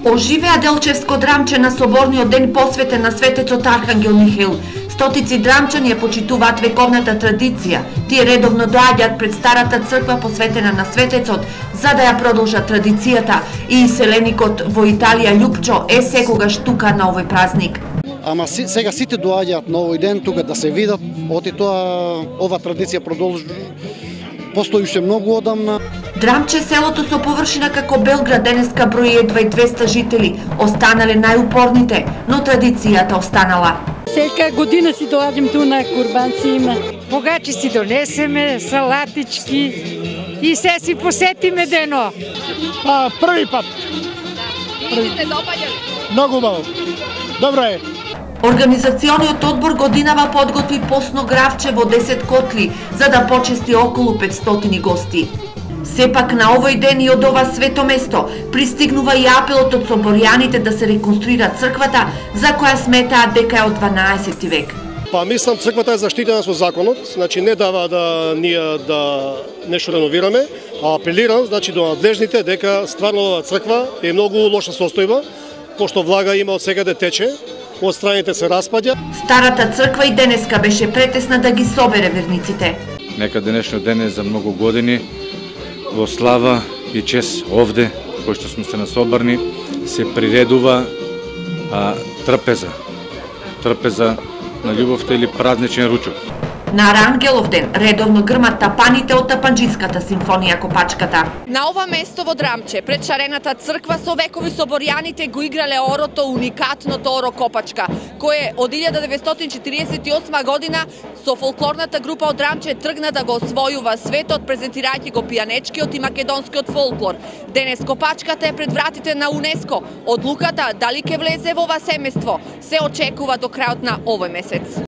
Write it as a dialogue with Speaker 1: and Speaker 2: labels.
Speaker 1: Оживеа Делчевско драмче на соборниот ден посветен на светецот Архангел Михаил. Стотици драмчани ја почитуваат вековната традиција. Тие редовно доаѓаат пред старата црква посветена на светецот, за да ја продолжат традицијата, и селеникот во Италија Љупчо е секогаш тука на овој празник.
Speaker 2: Ама сега сите доаѓаат на овој ден тука да се видат, оти тоа ова традиција постои уште многу одамна.
Speaker 1: Драмче селото со површина како Белград денеска брои едва и 200 жители. Останале најупорните, но традицијата останала.
Speaker 3: Сека година си доаѓам ту на курбан си има.
Speaker 4: Погачи си донесеме, салатички и се си посетиме дено.
Speaker 5: Први пат.
Speaker 4: Се допаѓа?
Speaker 5: Многу убаво. Добро е.
Speaker 1: Организациониот одбор годинава подготви посно гравче во 10 котли, за да почести околу 500 гости. Сепак на овој ден и од ова свето место пристигнува и апелот од соборјаните да се реконструира црквата, за која сметаат дека е од 12 век.
Speaker 6: Па мислам црквата е заштитена со законот, значи не дава да ние да нешто реновираме, а апелирам значи до надлежните дека стварно оваа црква е многу лоша состојба, пошто влага има од секаде тече, од страните се распаѓа.
Speaker 1: Старата црква и денеска беше претесна да ги собере верниците.
Speaker 7: Нека денешниот ден е за многу години во слава и чест овде, кој што сме се насобарни, се приредува трпеза на љубовта или празничен ручок.
Speaker 1: На Арангелов ден редовно грмат тапаните од Тапанџиската симфонија Копачката.
Speaker 8: На ова место во Драмче, пред шарената црква со векови соборјаните го играле орото, уникатното оро Копачка, кое од 1948 година со фолклорната група од Драмче тргна да го освојува светот, презентирајќи го пијанечкиот и македонскиот фолклор. Денес Копачката е пред вратите на УНЕСКО. Одлуката дали ќе влезе во ова семејство се очекува до крајот на овој месец.